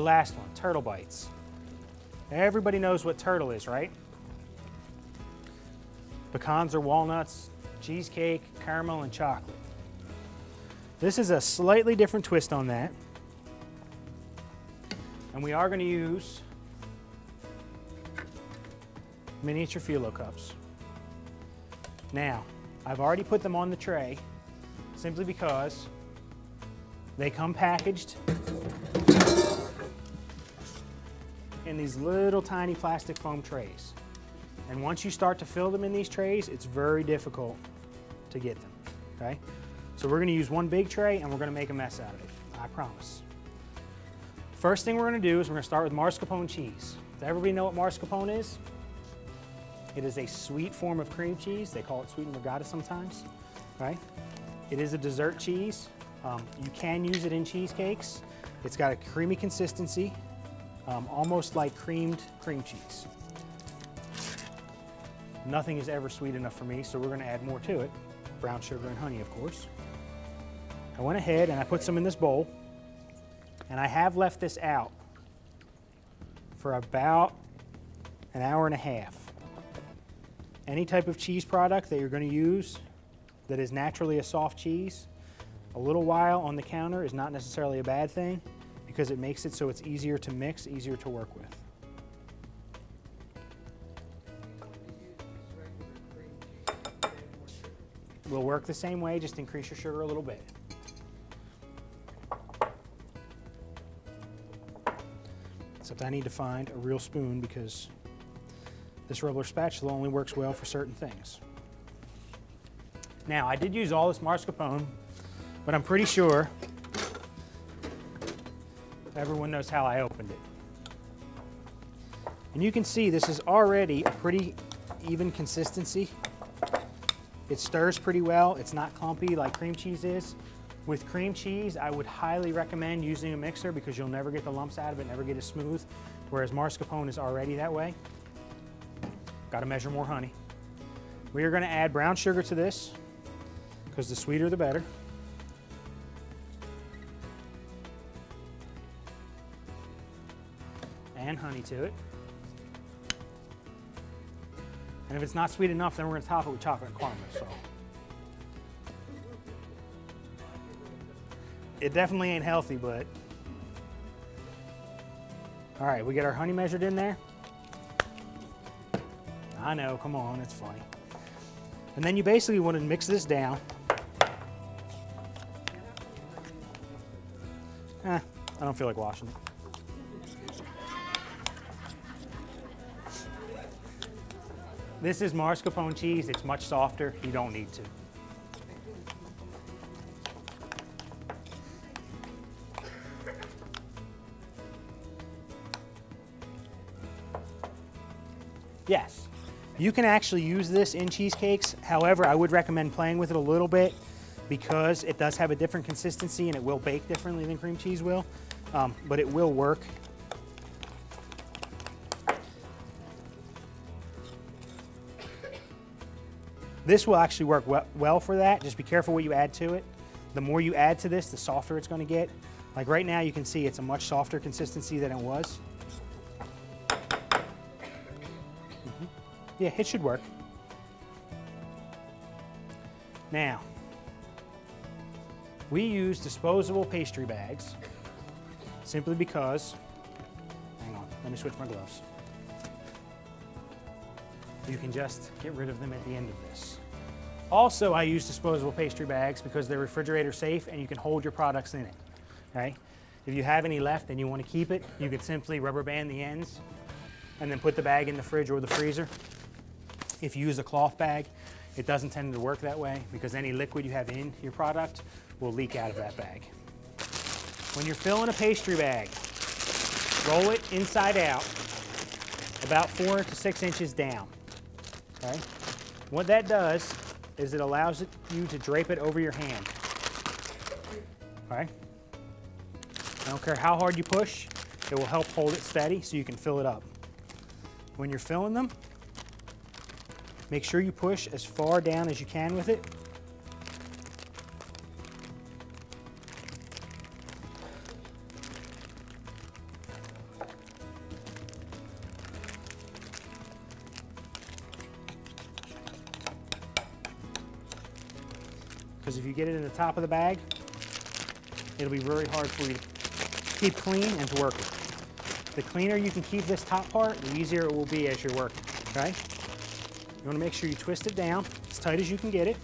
last one, turtle bites. Everybody knows what turtle is, right? Pecans or walnuts, cheesecake, caramel, and chocolate. This is a slightly different twist on that. And we are going to use miniature Phylo Cups. Now, I've already put them on the tray simply because they come packaged in these little tiny plastic foam trays. And once you start to fill them in these trays, it's very difficult to get them, okay? So we're gonna use one big tray and we're gonna make a mess out of it, I promise. First thing we're gonna do is we're gonna start with mascarpone cheese. Does everybody know what mascarpone is? It is a sweet form of cream cheese. They call it sweetened regatta sometimes, right? It is a dessert cheese. You can use it in cheesecakes. It's got a creamy consistency, almost like creamed cream cheese. Nothing is ever sweet enough for me, so we're gonna add more to it. Brown sugar and honey, of course. I went ahead and I put some in this bowl, and I have left this out for about an hour and a half. Any type of cheese product that you're gonna use that is naturally a soft cheese, a little while on the counter is not necessarily a bad thing because it makes it so it's easier to mix, easier to work with. Will work the same way, just increase your sugar a little bit. Except I need to find a real spoon because this rubber spatula only works well for certain things. Now, I did use all this mascarpone, but I'm pretty sure everyone knows how I opened it. And you can see this is already a pretty even consistency. It stirs pretty well. It's not clumpy like cream cheese is. With cream cheese, I would highly recommend using a mixer because you'll never get the lumps out of it, never get it smooth, whereas mascarpone is already that way. Got to measure more honey. We are going to add brown sugar to this because the sweeter the better. And honey to it. And if it's not sweet enough, then we're going to top it with chocolate and caramel. So it definitely ain't healthy, but all right, we get our honey measured in there. I know, come on, it's funny. And then you basically want to mix this down. I don't feel like washing it. This is mascarpone cheese. It's much softer. You don't need to. Yes, you can actually use this in cheesecakes. However, I would recommend playing with it a little bit because it does have a different consistency and it will bake differently than cream cheese will, but it will work. This will actually work well for that. Just be careful what you add to it. The more you add to this, the softer it's going to get. Like right now, you can see it's a much softer consistency than it was. Yeah, it should work. Now, we use disposable pastry bags simply because, hang on, let me switch my gloves. You can just get rid of them at the end of this. Also, I use disposable pastry bags because they're refrigerator safe and you can hold your products in it, okay? If you have any left and you want to keep it, you can simply rubber band the ends and then put the bag in the fridge or the freezer. If you use a cloth bag, it doesn't tend to work that way because any liquid you have in your product will leak out of that bag. When you're filling a pastry bag, roll it inside out about 4 to 6 inches down. Okay? What that does is it allows you to drape it over your hand. Okay? I don't care how hard you push, it will help hold it steady so you can fill it up. When you're filling them, make sure you push as far down as you can with it. because if you get it in the top of the bag, it'll be very hard for you to keep clean and to work with. The cleaner you can keep this top part, the easier it will be as you're working, okay? You want to make sure you twist it down as tight as you can get it.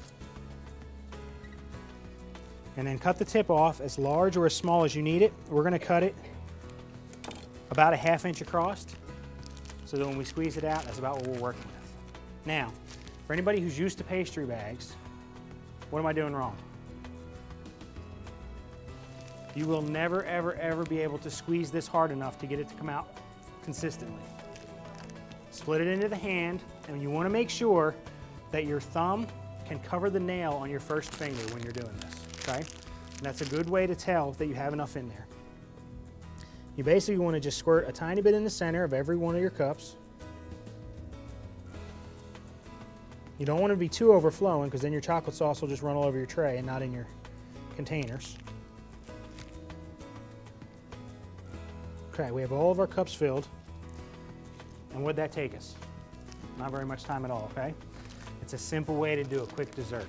And then cut the tip off as large or as small as you need it. We're going to cut it about a ½ inch across, so that when we squeeze it out, that's about what we're working with. Now, for anybody who's used to pastry bags, what am I doing wrong? You will never, ever, ever be able to squeeze this hard enough to get it to come out consistently. Split it into the hand, and you want to make sure that your thumb can cover the nail on your first finger when you're doing this, okay? And that's a good way to tell that you have enough in there. You basically want to just squirt a tiny bit in the center of every one of your cups. You don't want to be too overflowing, because then your chocolate sauce will just run all over your tray and not in your containers. Okay, we have all of our cups filled. And what'd that take us? Not very much time at all, okay? It's a simple way to do a quick dessert.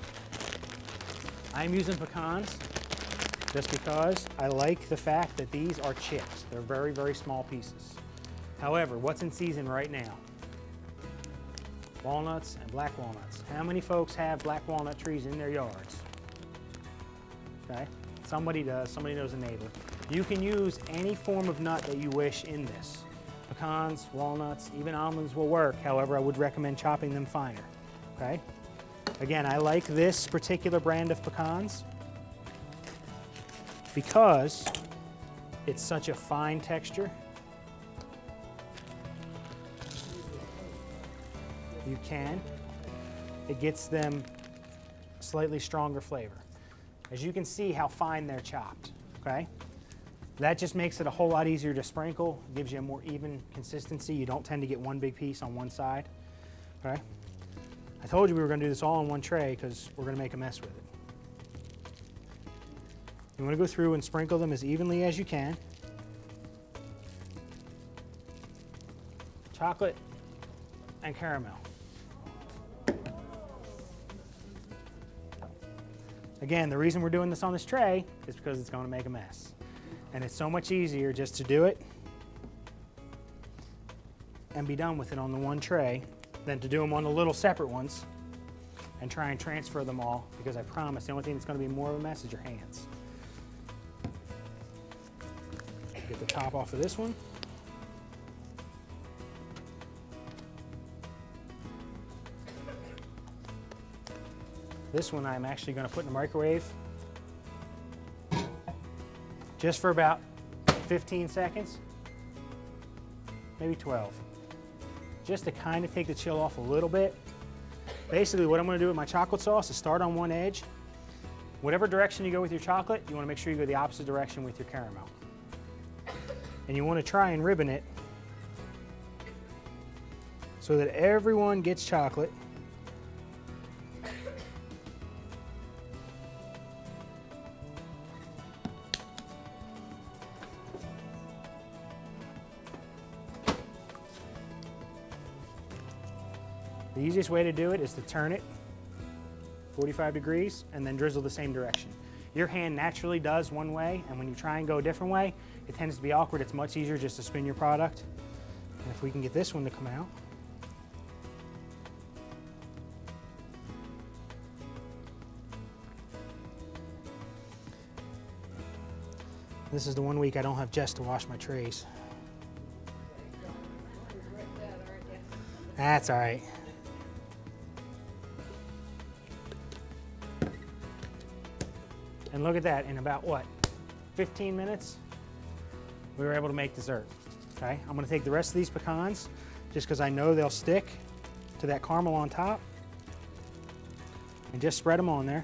I'm using pecans just because I like the fact that these are chips. They're very, very small pieces. However, what's in season right now? Walnuts and black walnuts. How many folks have black walnut trees in their yards? Okay, somebody does, somebody knows a neighbor. You can use any form of nut that you wish in this. Pecans, walnuts, even almonds will work. However, I would recommend chopping them finer, okay? Again, I like this particular brand of pecans because it's such a fine texture. You can. It gets them slightly stronger flavor. As you can see how fine they're chopped, okay? That just makes it a whole lot easier to sprinkle. It gives you a more even consistency. You don't tend to get one big piece on one side, okay? I told you we were gonna do this all in one tray because we're gonna make a mess with it. You wanna go through and sprinkle them as evenly as you can. Chocolate and caramel. Again, the reason we're doing this on this tray is because it's gonna make a mess. And it's so much easier just to do it and be done with it on the one tray than to do them on the little separate ones and try and transfer them all, because I promise the only thing that's going to be more of a mess is your hands. Get the top off of this one. This one I'm actually going to put in the microwave just for about 15 seconds, maybe 12, just to kind of take the chill off a little bit. Basically, what I'm going to do with my chocolate sauce is start on one edge. Whatever direction you go with your chocolate, you want to make sure you go the opposite direction with your caramel. And you want to try and ribbon it so that everyone gets chocolate. The easiest way to do it is to turn it 45 degrees and then drizzle the same direction. Your hand naturally does one way, and when you try and go a different way, it tends to be awkward. It's much easier just to spin your product. And if we can get this one to come out. This is the one week I don't have Jess to wash my trays. That's all right. And look at that, in about what, 15 minutes, we were able to make dessert, okay? I'm gonna take the rest of these pecans, just because I know they'll stick to that caramel on top, and just spread them on there.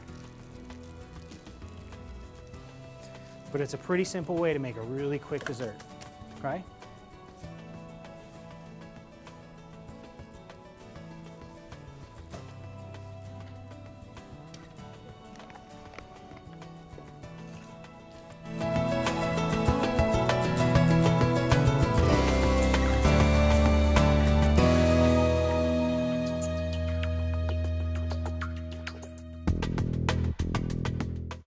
But it's a pretty simple way to make a really quick dessert, okay?